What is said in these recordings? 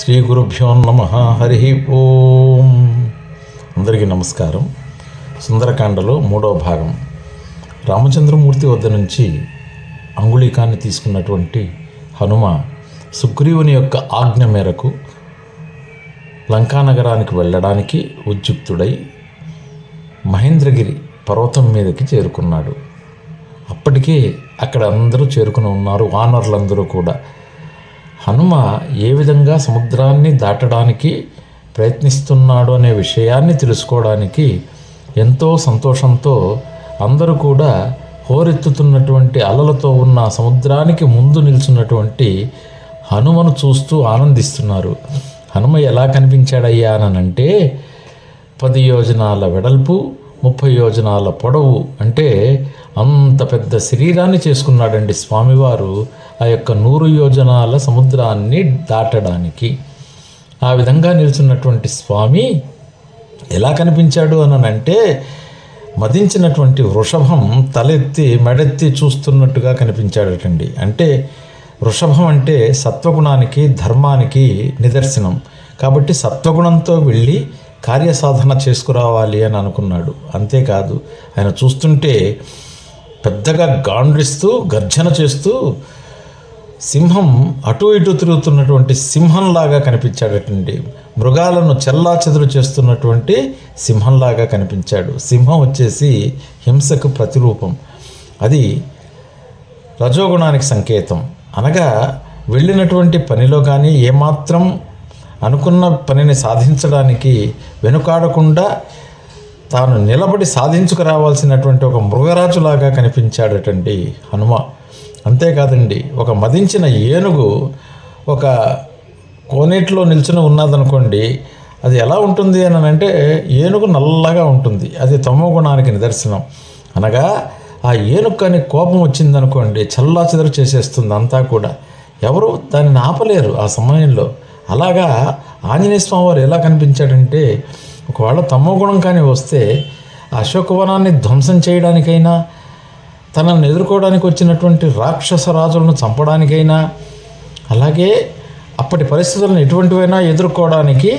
శ్రీ గురుభ్యో నమః. హరి ఓం. అందరికీ నమస్కారం. సుందరకాండలో 3వ భాగం. రామచంద్రమూర్తి వద్ద నుంచి అంగుళీకాన్ని తీసుకున్నటువంటి హనుమ సుగ్రీవుని యొక్క ఆజ్ఞ మేరకు లంకానగరానికి వెళ్ళడానికి ఉద్యుక్తుడై మహేంద్రగిరి పర్వతం మీదకి చేరుకున్నాడు. అప్పటికే అక్కడ అందరూ చేరుకుని ఉన్నారు, వానరులందరూ కూడా. హనుమ ఏ విధంగా సముద్రాన్ని దాటడానికి ప్రయత్నిస్తున్నాడు అనే విషయాన్ని తెలుసుకోవడానికి ఎంతో సంతోషంతో అందరూ కూడా హోరెత్తుతున్నటువంటి అలలతో ఉన్న సముద్రానికి ముందు నిల్చున్నటువంటి హనుమను చూస్తూ ఆనందిస్తున్నారు. హనుమ ఎలా కనిపించాడయ్యా అనంటే 10 యోజనాల వెడల్పు, 30 యోజనాల పొడవు, అంటే అంత పెద్ద శరీరాన్ని చేసుకున్నాడండి స్వామివారు ఆ యొక్క 100 యోజనాల సముద్రాన్ని దాటడానికి. ఆ విధంగా నిల్చున్నటువంటి స్వామి ఎలా కనిపించాడు అనంటే మదించినటువంటి వృషభం తలెత్తి మెడెత్తి చూస్తున్నట్టుగా కనిపించాడటండి. అంటే వృషభం అంటే సత్వగుణానికి, ధర్మానికి నిదర్శనం. కాబట్టి సత్వగుణంతో వెళ్ళి కార్యసాధన చేసుకురావాలి అని అనుకున్నాడు. అంతేకాదు, ఆయన చూస్తుంటే పెద్దగా గాండ్రిస్తూ గర్జన చేస్తూ సింహం అటు ఇటు తిరుగుతున్నటువంటి సింహంలాగా కనిపించాడటండి. మృగాలను చెల్లాచెదురు చేస్తున్నటువంటి సింహంలాగా కనిపించాడు. సింహం వచ్చేసి హింసకు ప్రతిరూపం. అది రజోగుణానికి సంకేతం. అనగా వెళ్ళినటువంటి పనిలో కానీ ఏమాత్రం అనుకున్న పనిని సాధించడానికి వెనుకాడకుండా తాను నిలబడి సాధించుకురావాల్సినటువంటి ఒక మృగరాజులాగా కనిపించాడటండి హనుమ. అంతేకాదండి, ఒక మదించిన ఏనుగు ఒక కోనేటిలో నిల్చుని ఉన్నదనుకోండి, అది ఎలా ఉంటుంది అని అంటే ఏనుగు నల్లగా ఉంటుంది. అది తమో గుణానికి నిదర్శనం. అనగా ఆ ఏనుగు కానీ కోపం వచ్చిందనుకోండి చల్లాచెదరు చేసేస్తుంది అంతా కూడా. ఎవరు దాన్ని ఆపలేరు ఆ సమయంలో. అలాగా ఆంజనేయ స్వామి వారు ఎలా కనిపించాడంటే, ఒకవేళ తమో గుణం కానీ వస్తే అశోకవనాన్ని ధ్వంసం చేయడానికైనా, తనను ఎదుర్కోవడానికి వచ్చినటువంటి రాక్షస రాజులను చంపడానికైనా, అలాగే అప్పటి పరిస్థితులను ఎటువంటివైనా ఎదుర్కోవడానికి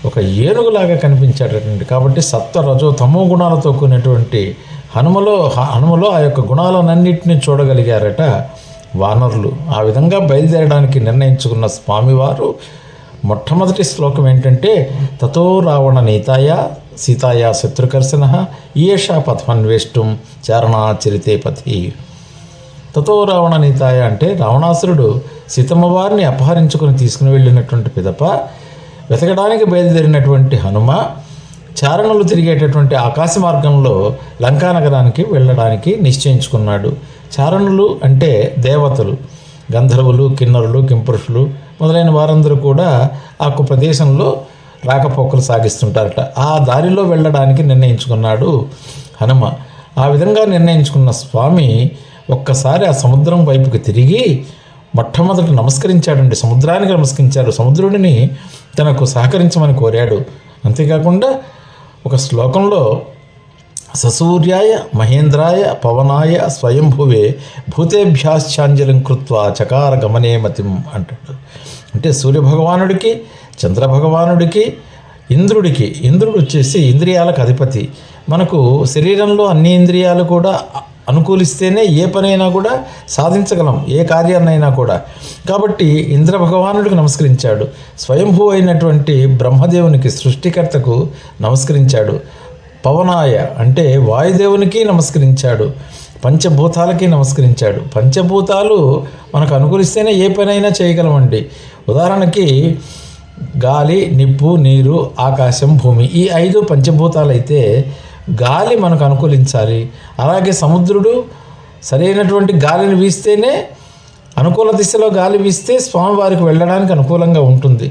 ఒక ఏనుగులాగా కనిపించాడటండి. కాబట్టి సత్వ రజో తమో గుణాలతో కూడినటువంటి హనుమలో ఆ యొక్క గుణాలన్నింటినీ చూడగలిగారట వానరులు. ఆ విధంగా బయలుదేరడానికి నిర్ణయించుకున్న స్వామివారు మొట్టమొదటి శ్లోకం ఏంటంటే, తతో రావణ నీతాయ సీతాయా శత్రుకర్షణ ఈయేషా పథమన్వేష్టం చారణాచరితే పథి. తతో రావణ నీతాయ అంటే రావణాసురుడు సీతమ్మ వారిని అపహరించుకొని తీసుకుని వెళ్ళినటువంటి పిదప వెతకడానికి బయలుదేరినటువంటి హనుమ చారణులు తిరిగేటటువంటి ఆకాశ మార్గంలో లంకానగరానికి వెళ్ళడానికి నిశ్చయించుకున్నాడు. చారణులు అంటే దేవతలు, గంధర్వులు, కిన్నరులు, కింపురుషులు మొదలైన వారందరూ కూడా ఆ ప్రదేశంలో రాకపోకలు సాగిస్తుంటారట. ఆ దారిలో వెళ్ళడానికి నిర్ణయించుకున్నాడు హనుమ. ఆ విధంగా నిర్ణయించుకున్న స్వామి ఒక్కసారి ఆ సముద్రం వైపుకి తిరిగి మొట్టమొదటి నమస్కరించాడండి. సముద్రానికి నమస్కరించాడు. సముద్రుడిని తనకు సహకరించమని కోరాడు. అంతేకాకుండా ఒక శ్లోకంలో ససూర్యాయ మహేంద్రాయ పవనాయ స్వయంభువే భూతేభ్యాశ్చాంజలిం కృత్వా చకార గమనే మతిం అంటాడు. అంటే సూర్యభగవానుడికి, చంద్రభగవానుడికి, ఇంద్రుడు వచ్చేసి ఇంద్రియాలకు అధిపతి. మనకు శరీరంలో అన్ని ఇంద్రియాలు కూడా అనుకూలిస్తేనే ఏ పనైనా కూడా సాధించగలం, ఏ కార్యాన్నైనా కూడా. కాబట్టి ఇంద్రభగవానుడికి నమస్కరించాడు. స్వయంభూ అయినటువంటి బ్రహ్మదేవునికి, సృష్టికర్తకు నమస్కరించాడు. పవనాయ అంటే వాయుదేవునికి నమస్కరించాడు. పంచభూతాలకి నమస్కరించాడు. పంచభూతాలు మనకు అనుకూలిస్తేనే ఏ పనైనా చేయగలమండి. ఉదాహరణకి గాలి, నిప్పు, నీరు, ఆకాశం, భూమి, ఈ 5 పంచభూతాలు అయితే గాలి మనకు అనుకూలించాలి. అలాగే సముద్రుడు సరైనటువంటి గాలిని వీస్తేనే, అనుకూల దిశలో గాలి వీస్తే స్వామివారికి వెళ్ళడానికి అనుకూలంగా ఉంటుంది.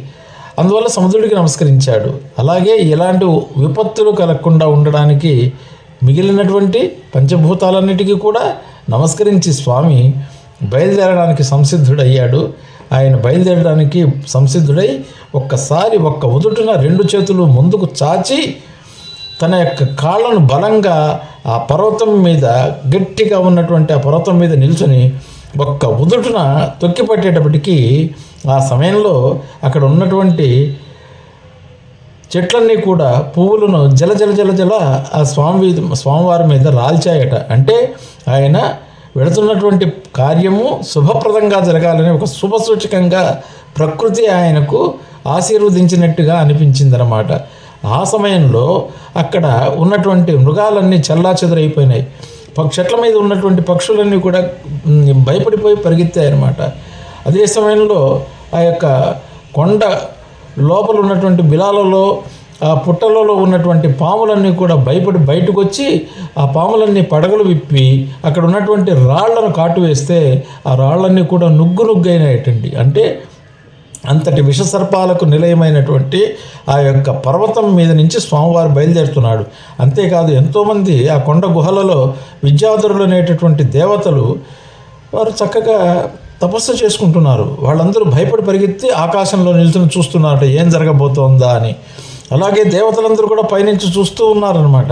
అందువల్ల సముద్రుడికి నమస్కరించాడు. అలాగే ఎలాంటి విపత్తులు కలగకుండా ఉండడానికి మిగిలినటువంటి పంచభూతాలన్నిటికీ కూడా నమస్కరించి స్వామి బయలుదేరడానికి సంసిద్ధుడయ్యాడు. ఆయన బయలుదేరడానికి సంసిద్ధుడై ఒక్కసారి ఒక్క ఉదుటున 2 చేతులు ముందుకు చాచి తన యొక్క కాళ్ళను బలంగా ఆ పర్వతం మీద, గట్టిగా ఉన్నటువంటి ఆ పర్వతం మీద నిల్చొని ఒక్క ఉదుటున తొక్కిపట్టేటప్పటికీ ఆ సమయంలో అక్కడ ఉన్నటువంటి చెట్లన్నీ కూడా పువ్వులను జల జల జల జల ఆ స్వామివారి మీద రాల్చాయట. అంటే ఆయన వెళుతున్నటువంటి కార్యము శుభప్రదంగా జరగాలని ఒక శుభసూచకంగా ప్రకృతి ఆయనకు ఆశీర్వదించినట్టుగా అనిపించిందన్నమాట. ఆ సమయంలో అక్కడ ఉన్నటువంటి మృగాలన్నీ చెల్లాచెదరైపోయినాయి. చెట్ల మీద ఉన్నటువంటి పక్షులన్నీ కూడా భయపడిపోయి పరిగెత్తాయన్నమాట. అదే సమయంలో ఆ యొక్క కొండ లోపల ఉన్నటువంటి బిలాలలో ఆ పుట్టలలో ఉన్నటువంటి పాములన్నీ కూడా భయపడి బయటకు వచ్చి ఆ పాములన్నీ పడగలు విప్పి అక్కడ ఉన్నటువంటి రాళ్లను కాటు వేస్తే ఆ రాళ్ళన్నీ కూడా నుగ్గైనాయటండి. అంటే అంతటి విషసర్పాలకు నిలయమైనటువంటి ఆ యొక్క పర్వతం మీద నుంచి స్వామివారు బయలుదేరుతున్నాడు. అంతేకాదు ఎంతోమంది ఆ కొండ గుహలలో విద్యాధరులు అనేటటువంటి దేవతలు వారు చక్కగా తపస్సు చేసుకుంటున్నారు. వాళ్ళందరూ భయపడి పరిగెత్తి ఆకాశంలో నిల్చుని చూస్తున్నారట ఏం జరగబోతోందా అని. అలాగే దేవతలందరూ కూడా పైనుంచి చూస్తూ ఉన్నారనమాట.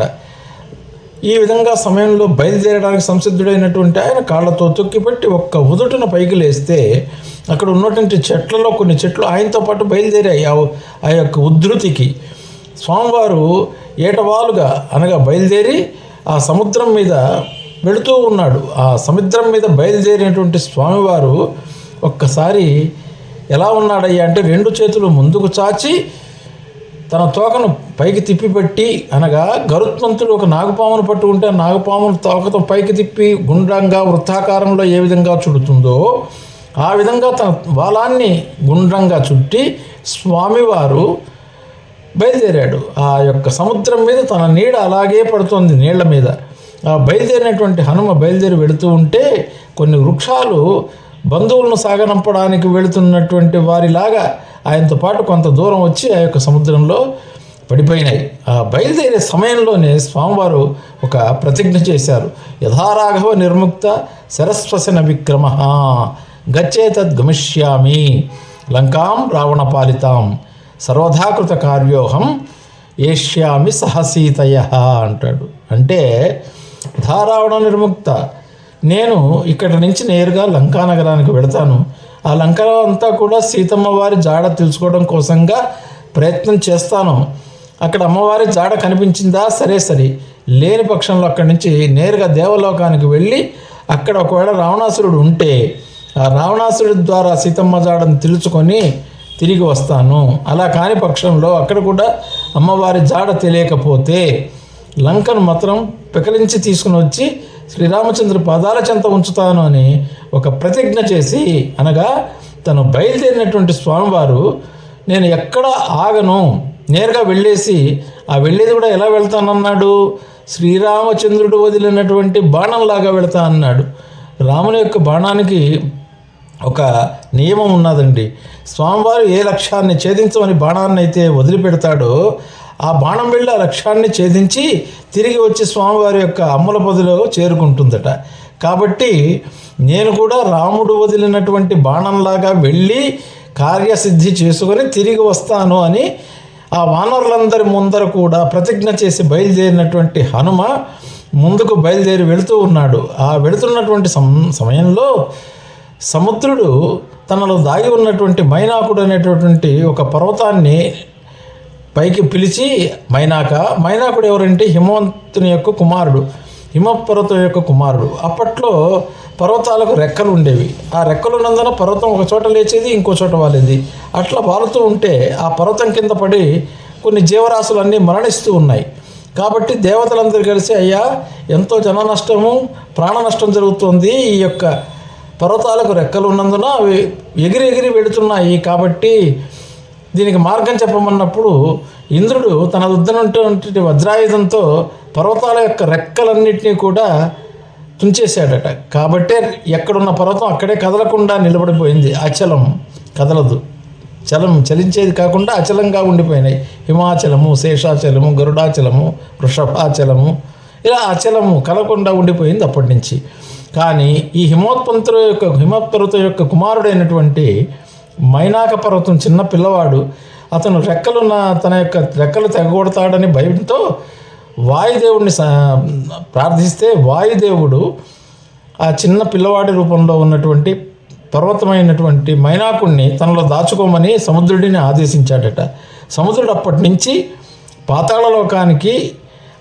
ఈ విధంగా సమయంలో బయలుదేరడానికి సంసిద్ధుడైనటువంటి ఆయన కాళ్ళతో తొక్కిపెట్టి ఒక్క ఉదుటున పైకి లేస్తే అక్కడ ఉన్నటువంటి చెట్లలో కొన్ని చెట్లు ఆయనతో పాటు బయలుదేరాయి. ఆ యొక్క ఉద్ధృతికి స్వామివారు ఏటవాలుగా అనగా బయలుదేరి ఆ సముద్రం మీద వెళుతూ ఉన్నాడు. ఆ సముద్రం మీద బయలుదేరినటువంటి స్వామివారు ఒక్కసారి ఎలా ఉన్నాడయ్యా అంటే 2 చేతులు ముందుకు చాచి తన తోకను పైకి తిప్పిపెట్టి, అనగా గరుత్మంతుడు ఒక నాగపామును పట్టుకుంటే నాగపామును తోకతో పైకి తిప్పి గుండ్రంగా వృత్తాకారంలో ఏ విధంగా చుడుతుందో ఆ విధంగా తన వాలాన్ని గుండ్రంగా చుట్టి స్వామివారు బయలుదేరాడు. ఆ యొక్క సముద్రం మీద తన నీడ అలాగే పడుతోంది నీళ్ల మీద. ఆ బయలుదేరినటువంటి హనుమ బయలుదేరి వెళుతూ ఉంటే కొన్ని వృక్షాలు బంధువులను సాగనంపడానికి వెళుతున్నటువంటి వారిలాగా ఆయనతో పాటు కొంత దూరం వచ్చి ఆ యొక్క సముద్రంలో పడిపోయినాయి. ఆ బయలుదేరే సమయంలోనే స్వామివారు ఒక ప్రతిజ్ఞ చేశారు. యథారాఘవ నిర్ముక్త సరస్వసన విక్రమ గచ్చేతద్గమిష్యామి లంకాం రావణపాలితాం సర్వధాకృత కార్యోహం ఏష్యామి సహసీతయ అంటాడు. అంటే ధారావణ నిర్ముక్త, నేను ఇక్కడి నుంచి నేరుగా లంకా నగరానికి వెళతాను. ఆ లంక అంతా కూడా సీతమ్మ వారి జాడ తెలుసుకోవడం కోసంగా ప్రయత్నం చేస్తాను. అక్కడ అమ్మవారి జాడ కనిపించిందా సరే, లేని పక్షంలో అక్కడి నుంచి నేరుగా దేవలోకానికి వెళ్ళి అక్కడ ఒకవేళ రావణాసురుడు ఉంటే ఆ రావణాసురుడి ద్వారా సీతమ్మ జాడను తెలుసుకొని తిరిగి వస్తాను. అలా కాని పక్షంలో అక్కడ కూడా అమ్మవారి జాడ తెలియకపోతే లంకను మాత్రం పెకలించి తీసుకుని వచ్చి శ్రీరామచంద్ర పాదాల చెంత ఉంచుతాను అని ఒక ప్రతిజ్ఞ చేసి, అనగా తను బయలుదేరినటువంటి స్వామివారు నేను ఎక్కడ ఆగను, నేరుగా వెళ్ళేసి ఆ వెళ్ళేది కూడా ఎలా వెళ్తానన్నాడు, శ్రీరామచంద్రుడు వదిలినటువంటి బాణంలాగా వెళతా అన్నాడు. రాముని యొక్క బాణానికి ఒక నియమం ఉన్నదండి. స్వామివారు ఏ లక్ష్యాన్ని ఛేదించమని బాణాన్ని అయితే వదిలిపెడతాడో ఆ బాణం వెళ్ళి ఆ లక్ష్యాన్ని ఛేదించి తిరిగి వచ్చి స్వామివారి యొక్క అమ్ముల పొదిలో చేరుకుంటుందట. కాబట్టి నేను కూడా రాముడు వదిలినటువంటి బాణంలాగా వెళ్ళి కార్యసిద్ధి చేసుకొని తిరిగి వస్తాను అని ఆ వానరులందరి ముందర కూడా ప్రతిజ్ఞ చేసి బయలుదేరినటువంటి హనుమ ముందుకు బయలుదేరి వెళుతూ ఉన్నాడు. ఆ వెళుతున్నటువంటి సమయంలో సముద్రుడు తనలో దాగి ఉన్నటువంటి మైనాకుడు అనేటటువంటి ఒక పర్వతాన్ని పైకి పిలిచి, మైనాకుడు ఎవరంటే హిమవంతుని యొక్క కుమారుడు, హిమపర్వతం యొక్క కుమారుడు. అప్పట్లో పర్వతాలకు రెక్కలు ఉండేవి. ఆ రెక్కలు ఉన్నందున పర్వతం ఒక చోట లేచేది, ఇంకో చోట వాలేది. అట్లా వాలుతూ ఉంటే ఆ పర్వతం కింద పడి కొన్ని జీవరాశులన్నీ మరణిస్తూ ఉన్నాయి. కాబట్టి దేవతలందరూ కలిసి అయ్యా ఎంతో జన నష్టము ప్రాణ నష్టం జరుగుతుంది, ఈ యొక్క పర్వతాలకు రెక్కలు ఉన్నందున అవి ఎగిరి వెళుతున్నాయి, కాబట్టి దీనికి మార్గం చెప్పమన్నప్పుడు ఇంద్రుడు తన వద్దనున్నటువంటి వజ్రాయుధంతో పర్వతాల యొక్క రెక్కలన్నింటినీ కూడా తుంచేశాడట. కాబట్టే ఎక్కడున్న పర్వతం అక్కడే కదలకుండా నిలబడిపోయింది. అచలం, కదలదు, చలించేది కాకుండా అచలంగా ఉండిపోయినాయి. హిమాచలము, శేషాచలము, గరుడాచలము, వృషభాచలము, ఇలా అచలము కదలకుండా ఉండిపోయింది అప్పటి నుంచి. కానీ ఈ హిమపర్వతం యొక్క కుమారుడైనటువంటి మైనాక పర్వతం చిన్న పిల్లవాడు, అతను తన యొక్క రెక్కలు తెగగొడతాడని భయంతో వాయుదేవుడిని ప్రార్థిస్తే వాయుదేవుడు ఆ చిన్న పిల్లవాడి రూపంలో ఉన్నటువంటి పర్వతమైనటువంటి మైనాకుడిని తనలో దాచుకోమని సముద్రుడిని ఆదేశించాడట. సముద్రుడు అప్పటి నుంచి పాతాళలోకానికి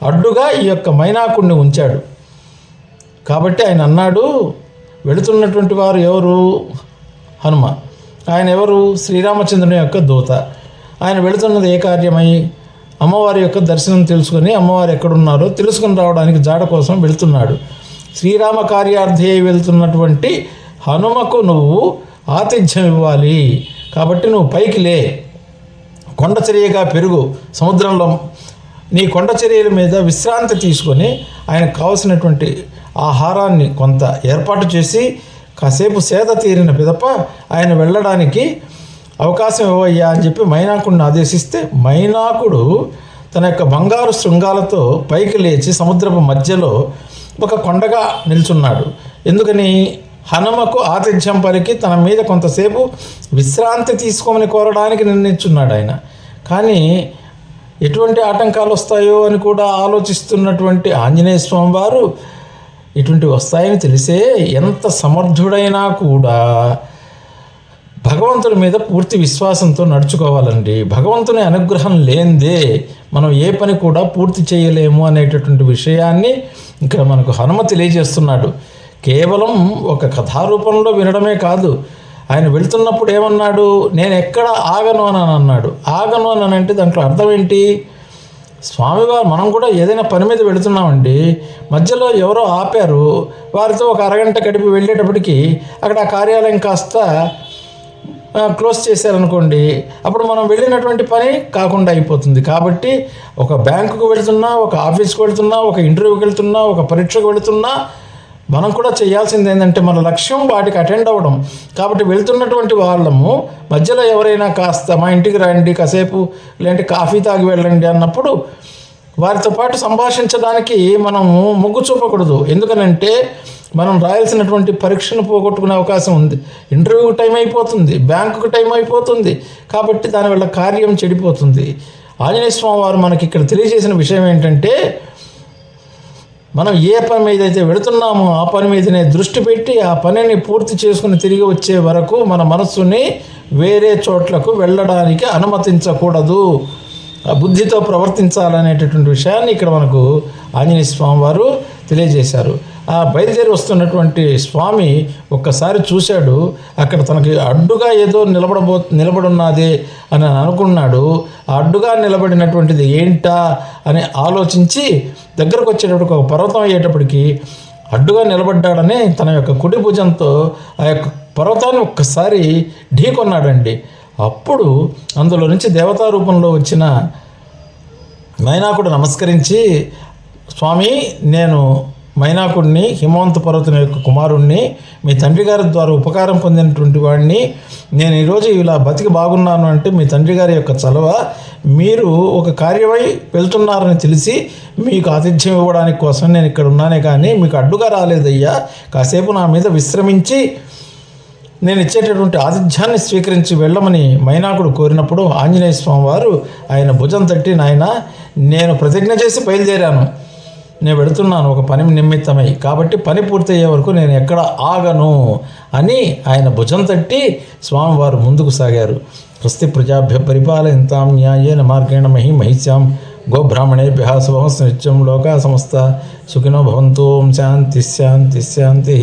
అడ్డుగా ఈ యొక్క మైనాకుడిని ఉంచాడు. కాబట్టి ఆయన అన్నాడు, వెళుతున్నటువంటి వారు ఎవరు? హనుమ. ఆయన ఎవరు? శ్రీరామచంద్రుని యొక్క దూత. ఆయన వెళుతున్నది ఏ కార్యమై? అమ్మవారి యొక్క దర్శనం తెలుసుకొని అమ్మవారు ఎక్కడున్నారో తెలుసుకుని రావడానికి జాడ కోసం వెళుతున్నాడు. శ్రీరామ కార్యార్థి అయి వెళ్తున్నటువంటి హనుమకు నువ్వు ఆతిథ్యం ఇవ్వాలి. కాబట్టి నువ్వు పైకి లే, కొండచర్యగా పెరుగు, సముద్రంలో నీ కొండచర్యల మీద విశ్రాంతి తీసుకొని ఆయనకు కావలసినటువంటి ఆహారాన్ని కొంత ఏర్పాటు చేసి కాసేపు సేద తీరిన పిదప ఆయన వెళ్ళడానికి అవకాశం ఇవ్వయ్యా అని చెప్పి మైనాకుడిని ఆదేశిస్తే మైనాకుడు తన యొక్క బంగారు శృంగాలతో పైకి లేచి సముద్రపు మధ్యలో ఒక కొండగా నిల్చున్నాడు. ఎందుకని? హనుమకు ఆతిథ్యం పలికి తన మీద కొంతసేపు విశ్రాంతి తీసుకోమని కోరడానికి నిర్ణయించున్నాడు ఆయన. కానీ ఎటువంటి ఆటంకాలు వస్తాయో అని కూడా ఆలోచిస్తున్నటువంటి ఆంజనేయ స్వామి వారు ఇటువంటి వస్తాయని తెలిసే ఎంత సమర్థుడైనా కూడా భగవంతుడి మీద పూర్తి విశ్వాసంతో నడుచుకోవాలండి. భగవంతుని అనుగ్రహం లేనిదే మనం ఏ పని కూడా పూర్తి చేయలేము అనేటటువంటి విషయాన్ని ఇక్కడ మనకు హనుమ తెలియజేస్తున్నాడు. కేవలం ఒక కథారూపంలో వినడమే కాదు, ఆయన వెళ్తున్నప్పుడు ఏమన్నాడు? నేను ఎక్కడ ఆగను అని అన్నాడు. ఆగను అని అంటే దాంట్లో అర్థం ఏంటి? స్వామివారు మనం కూడా ఏదైనా పని మీద వెళుతున్నామండి, మధ్యలో ఎవరో ఆపారు, వారితో ఒక అరగంట గడిపి వెళ్ళేటప్పటికి అక్కడ ఆ కార్యాలయం కాస్త క్లోజ్ చేశారనుకోండి, అప్పుడు మనం వెళ్ళినటువంటి పని కాకుండా అయిపోతుంది. కాబట్టి ఒక బ్యాంకుకు వెళుతున్నా, ఒక ఆఫీస్కి వెళుతున్నా, ఒక ఇంటర్వ్యూకి వెళుతున్నా, ఒక పరీక్షకు వెళుతున్నా మనం కూడా చేయాల్సింది ఏంటంటే మన లక్ష్యం వాటికి అటెండ్ అవ్వడం. కాబట్టి వెళ్తున్నటువంటి వాళ్ళము మధ్యలో ఎవరైనా కాస్త మా ఇంటికి రండి కాసేపు, లేదంటే కాఫీ తాగి వెళ్ళండి అన్నప్పుడు వారితో పాటు సంభాషించడానికి మనము మొగ్గు చూపకూడదు. ఎందుకనంటే మనం రాయాల్సినటువంటి పరీక్షను పోగొట్టుకునే అవకాశం ఉంది. ఇంటర్వ్యూకి టైం అయిపోతుంది, బ్యాంకుకు టైం అయిపోతుంది. కాబట్టి దానివల్ల కార్యం చెడిపోతుంది. ఆంజనేయ స్వామి వారు మనకి ఇక్కడ తెలియజేసిన విషయం ఏంటంటే, మనం ఏ పని మీద అయితే వెళుతున్నామో ఆ పని మీదనే దృష్టి పెట్టి ఆ పనిని పూర్తి చేసుకుని తిరిగి వచ్చే వరకు మన మనస్సుని వేరే చోట్లకు వెళ్ళడానికి అనుమతించకూడదు, బుద్ధితో ప్రవర్తించాలనేటటువంటి విషయాన్ని ఇక్కడ మనకు ఆంజనేయ స్వామి వారు తెలియజేశారు. ఆ బయలుదేరి వస్తున్నటువంటి స్వామి ఒక్కసారి చూశాడు, అక్కడ తనకి అడ్డుగా ఏదో నిలబడున్నది అని అనుకున్నాడు. ఆ అడ్డుగా నిలబడినటువంటిది ఏంటా అని ఆలోచించి దగ్గరకు వచ్చేటప్పటికి ఒక పర్వతం అయ్యేటప్పటికి అడ్డుగా నిలబడ్డాడని తన యొక్క కుడి భుజంతో ఆ యొక్క పర్వతాన్ని ఒక్కసారి ఢీకొన్నాడండి. అప్పుడు అందులో నుంచి దేవతా రూపంలో వచ్చిన మైనాకుడు నమస్కరించి, స్వామి నేను మైనాకుడిని, హిమవంత పర్వతం యొక్క కుమారుణ్ణి, మీ తండ్రి గారి ద్వారా ఉపకారం పొందినటువంటి వాడిని, నేను ఈరోజు ఇలా బతికి బాగున్నాను అంటే మీ తండ్రి గారి యొక్క చలవ. మీరు ఒక కార్యమై వెళ్తున్నారని తెలిసి మీకు ఆతిథ్యం ఇవ్వడానికి కోసం నేను ఇక్కడ ఉన్నానే కానీ మీకు అడ్డుగా రాలేదయ్యా. కాసేపు నా మీద విశ్రమించి నేను ఇచ్చేటటువంటి ఆతిథ్యాన్ని స్వీకరించి వెళ్ళమని మైనాకుడు కోరినప్పుడు ఆంజనేయ స్వామి వారు ఆయన భుజం తట్టి, నాయన నేను ప్రతిజ్ఞ చేసి బయలుదేరాను, నేను వెళుతున్నాను ఒక పని నిమిత్తమై, కాబట్టి పని పూర్తయ్యే వరకు నేను ఎక్కడ ఆగను అని ఆయన భుజం తట్టి స్వామివారు ముందుకు సాగారు. స్వస్తి ప్రజాభ్య పరిపాలయంతాం న్యాయేన మార్గేణ మహిమహిష్యాం గోబ్రాహ్మణేభ్యః శుభమస్తు నిత్యం లోకా సమస్త సుఖినో భవంతు. ఓం శాంతి శాంతి శాంతి.